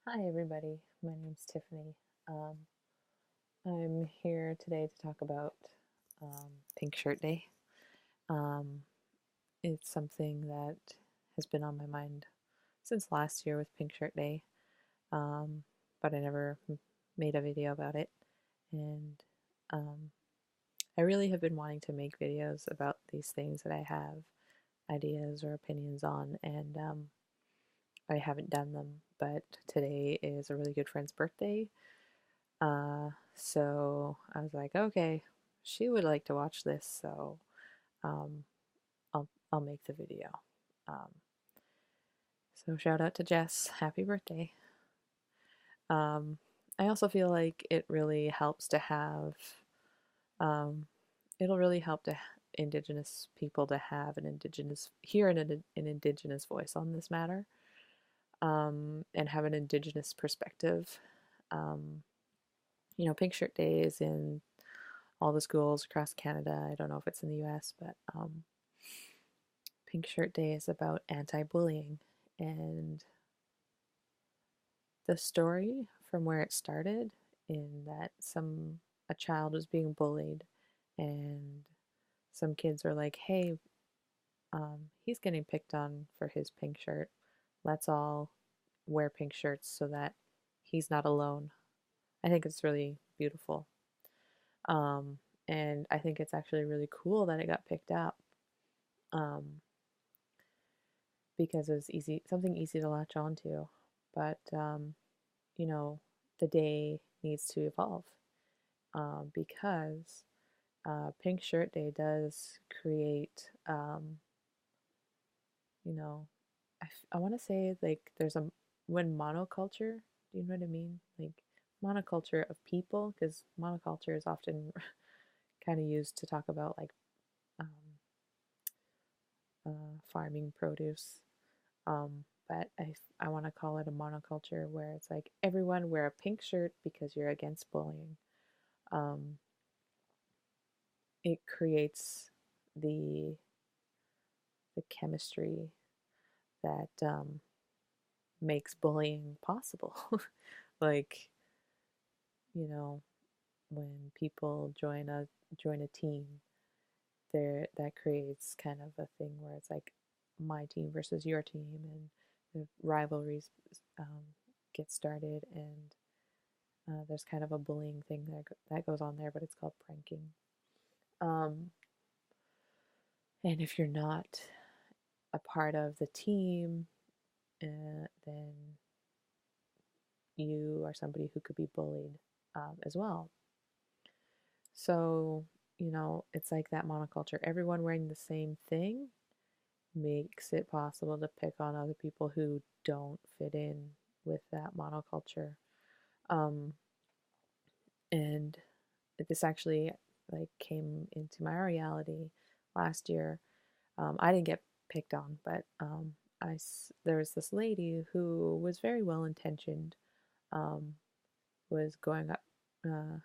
Hi, everybody. My name's Tiffany. Um, I'm here today to talk about Pink Shirt Day. Um, it's something that has been on my mind since last year with Pink Shirt Day, um, but I never made a video about it. And um, I really have been wanting to make videos about these things that I have ideas or opinions on, and I haven't done them. But today is a really good friend's birthday. So I was like, okay, she would like to watch this, so um, I'll make the video. Um, so shout out to Jess, happy birthday. Um, I also feel like it really helps to have, um, it'll really help to Indigenous people to have an Indigenous voice on this matter, and have an Indigenous perspective. Um, Pink Shirt Day is in all the schools across Canada. I don't know if it's in the US, but Pink Shirt Day is about anti bullying. And the story from where it started, in that a child was being bullied, and some kids are like, hey, he's getting picked on for his pink shirt. Let's all wear pink shirts so that he's not alone. I think it's really beautiful. Um, and I think it's actually really cool that it got picked up. Um, because it was something easy to latch onto. But you know, the day needs to evolve, because Pink Shirt Day does create, you know, I want to say like there's a when monoculture. Do you know what I mean? Like monoculture of people, because monoculture is often kind of used to talk about like um, farming produce. But I want to call it a monoculture where it's like everyone wear a pink shirt because you're against bullying. Um, it creates the the chemistry that makes bullying possible. Like, you know, when people join a team, there that creates kind of a thing where it's like my team versus your team, and the rivalries um, get started, and there's kind of a bullying thing that goes on there, but it's called pranking. Um, and if you're not a part of the team, then you are somebody who could be bullied as well. So, it's like that monoculture. Everyone wearing the same thing makes it possible to pick on other people who don't fit in with that monoculture. Um, and this actually like came into my reality last year. I didn't get picked on, but there was this lady who was very well intentioned, um, was going up, uh,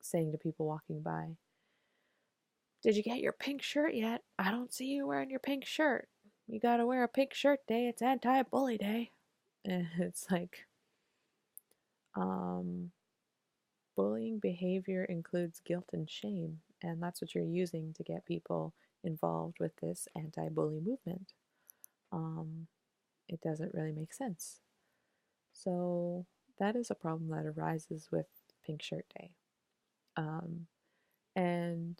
saying to people walking by, "Did you get your pink shirt yet? I don't see you wearing your pink shirt. You gotta wear a pink shirt day. It's anti-bully day." And it's like, um, bullying behavior includes guilt and shame, and that's what you're using to get people involved with this anti-bully movement. Um, it doesn't really make sense. So that is a problem that arises with Pink Shirt Day. Um, and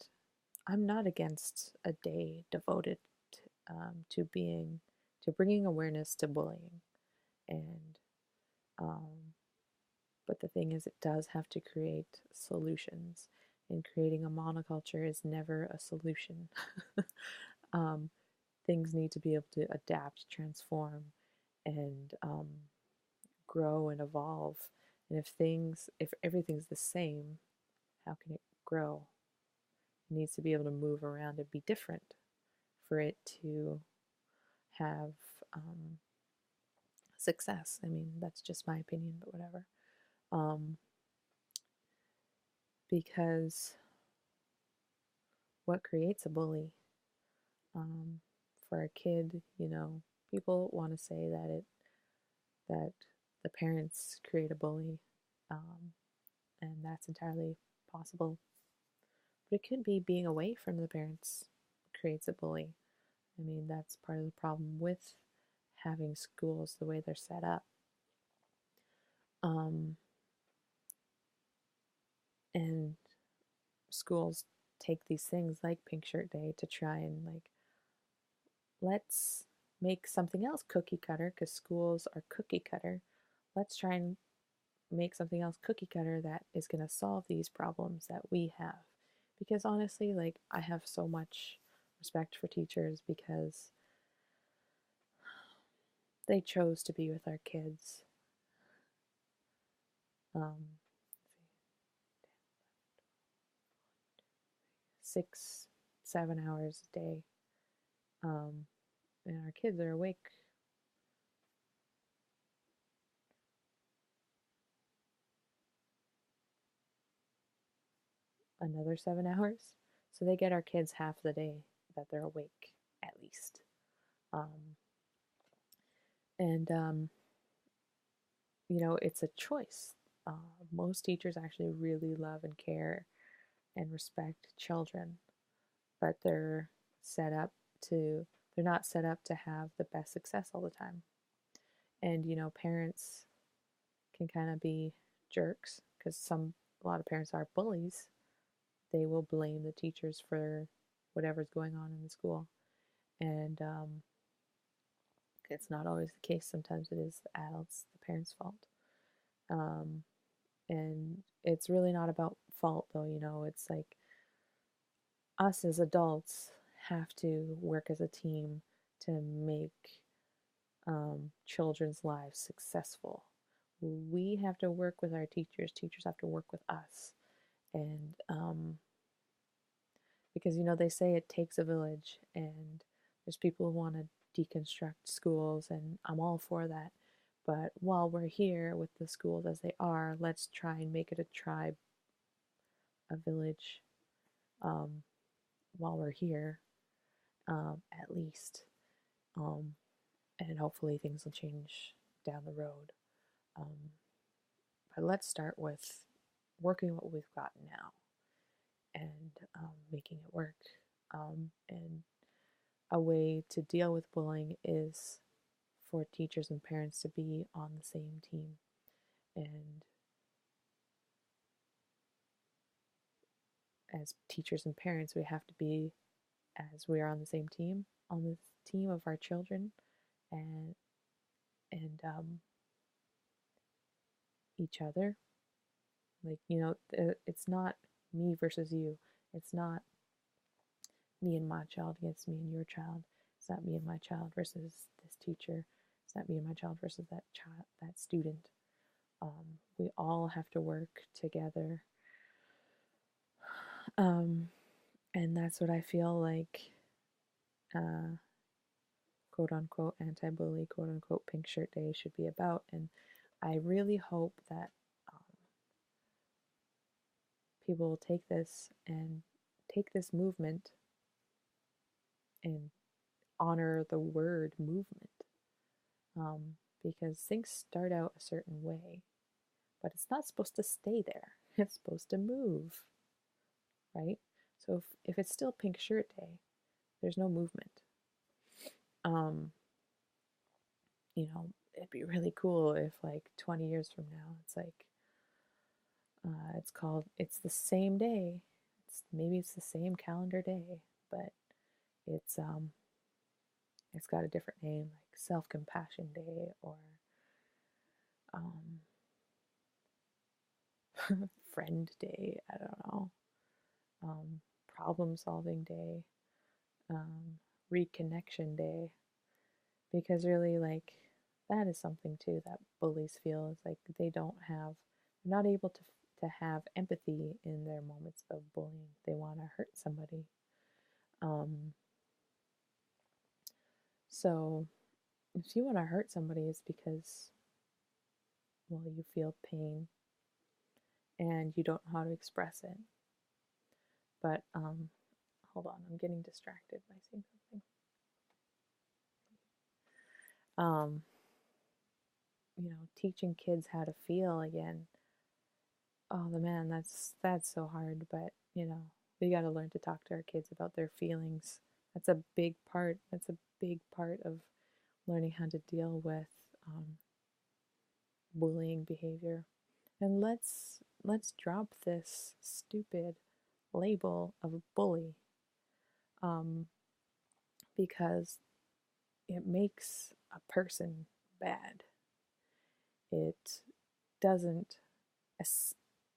I'm not against a day devoted to bringing awareness to bullying. And but the thing is, it does have to create solutions, and creating a monoculture is never a solution. um, Things need to be able to adapt, transform, and grow and evolve. And if everything's the same, how can it grow? It needs to be able to move around and be different for it to have success. I mean, that's just my opinion, but whatever. Um, because what creates a bully? Um, for a kid, people want to say that the parents create a bully, um, and that's entirely possible. But it could be being away from the parents creates a bully. I mean, that's part of the problem with having schools the way they're set up. Um, and schools take these things like Pink Shirt Day to try and like, let's make something else cookie cutter because schools are cookie cutter. Let's try and make something else cookie cutter that is going to solve these problems that we have. Because honestly, like, I have so much respect for teachers because they chose to be with our kids. 6, 7 hours a day. Um, and our kids are awake another 7 hours. So they get our kids half the day that they're awake, at least. Um, and you know, it's a choice. Uh, most teachers actually really love and care and respect children, but set up they're not set up to have the best success all the time. And you know, parents can kind of be jerks because a lot of parents are bullies. They will blame the teachers for whatever's going on in the school, and it's not always the case. Sometimes it is the adults, the parents' fault. Um, and it's really not about fault, though. You know, it's like us as adults have to work as a team to make children's lives successful. We have to work with our teachers. Teachers have to work with us, and because you know they say it takes a village, and there's people who want to deconstruct schools, and I'm all for that. But while we're here with the schools as they are, let's try and make it a tribe, a village, um, while we're here, at least. Um, and hopefully things will change down the road. Um, but let's start with working what we've got now and making it work. And a way to deal with bullying is for teachers and parents to be on the same team. And as teachers and parents, we have to be, as we are on the same team, on the team of our children and and each other. Like, you know, it's not me versus you. It's not me and my child against me and your child. It's not me and my child versus this teacher. It's not me and my child versus that child, that student. We all have to work together. Um, and that's what I feel like uh, quote unquote anti bully, quote unquote Pink Shirt Day should be about. And I really hope that people will take this movement and honor the word movement, because things start out a certain way, but it's not supposed to stay there. It's supposed to move, right? So if it's still Pink Shirt Day, there's no movement. Um, you know, it'd be really cool if like 20 years from now, it's like it's the same day. Maybe it's the same calendar day, but it's um it's got a different name like Self Compassion Day or um Friend Day. I don't know. Problem Solving Day, Reconnection Day, because really, like, that is something too that bullies feel is like they're not able to have empathy in their moments of bullying. They want to hurt somebody. Um, so if you want to hurt somebody, it's because, well, you feel pain and you don't know how to express it. But hold on, I'm getting distracted by seeing something. Um, teaching kids how to feel again. Oh, the man, that's so hard, but we got to learn to talk to our kids about their feelings. That's a big part. That's a big part of learning how to deal with um, bullying behavior. And let's drop this stupid label of a bully, um, because it makes a person bad. It doesn't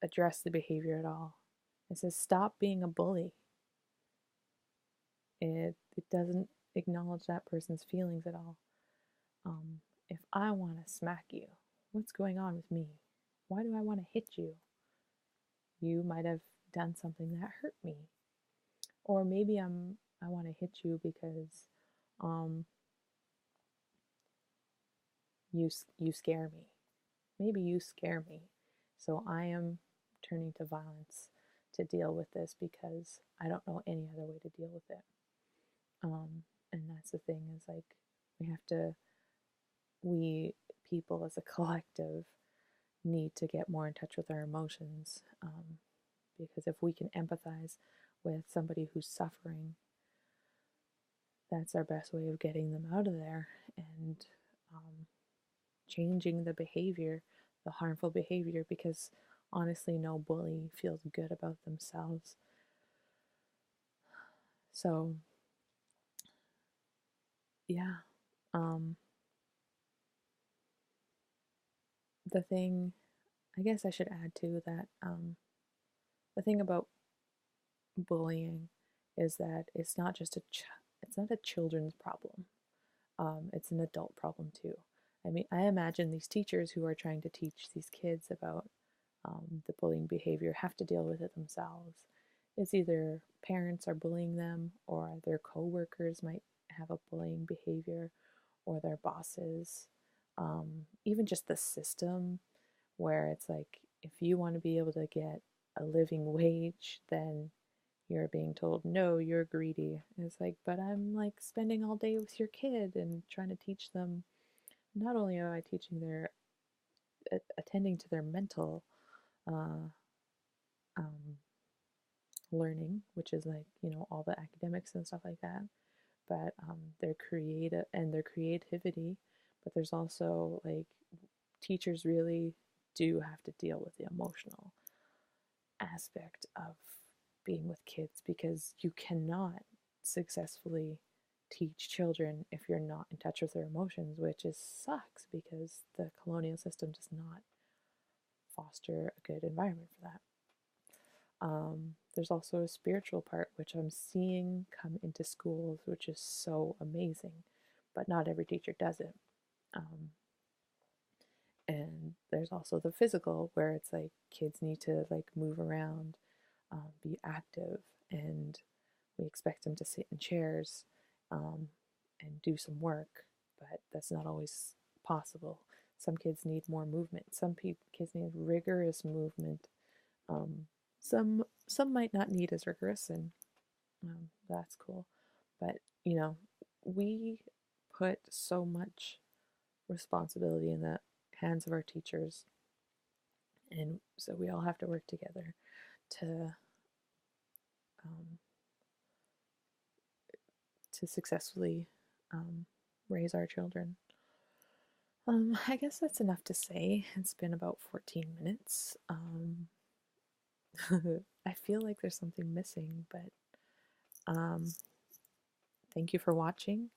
address the behavior at all. It says stop being a bully. It doesn't acknowledge that person's feelings at all. If I want to smack you, what's going on with me? Why do I want to hit you? You might have done something that hurt me, or maybe I want to hit you because um, you scare me. Maybe you scare me, so I am turning to violence to deal with this because I don't know any other way to deal with it. And that's the thing, is like we have to, we people as a collective need to get more in touch with our emotions, because if we can empathize with somebody who's suffering, that's our best way of getting them out of there and um, changing the behavior, the harmful behavior, because honestly, no bully feels good about themselves. So, yeah, um, the thing, I guess I should add too that the thing about bullying is that it's not just it's not a children's problem. It's an adult problem too. I mean, I imagine these teachers who are trying to teach these kids about the bullying behavior have to deal with it themselves. It's either parents are bullying them, or their coworkers might have a bullying behavior, or their bosses. Even just the system, where it's like if you want to be able to get a living wage, then you're being told, no, you're greedy. And it's like, but I'm like spending all day with your kid and trying to teach them. Not only am I teaching their, attending to their mental uh, um, learning, which is like, all the academics and stuff like that, but their creative and their creativity. But there's also like teachers really do have to deal with the emotional aspect of being with kids, because you cannot successfully teach children if you're not in touch with their emotions, which is sucks because the colonial system does not foster a good environment for that. There's also a spiritual part, which I'm seeing come into schools, which is so amazing, but not every teacher does it. Um, and there's also the physical, where it's like kids need to like move around, be active, and we expect them to sit in chairs um, and do some work, but that's not always possible. Some kids need more movement. Some kids need rigorous movement. Um, some might not need as rigorous, and that's cool. But we put so much responsibility in the hands of our teachers, and so we all have to work together to um, successfully raise our children. I guess that's enough to say. It's been about 14 minutes. I feel like there's something missing, but um, thank you for watching.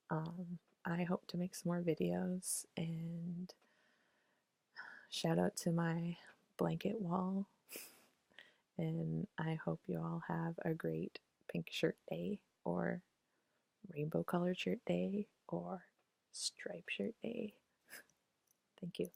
I hope to make some more videos, and shout out to my blanket wall. And I hope you all have a great pink shirt day, or rainbow colored shirt day, or stripe shirt day. Thank you.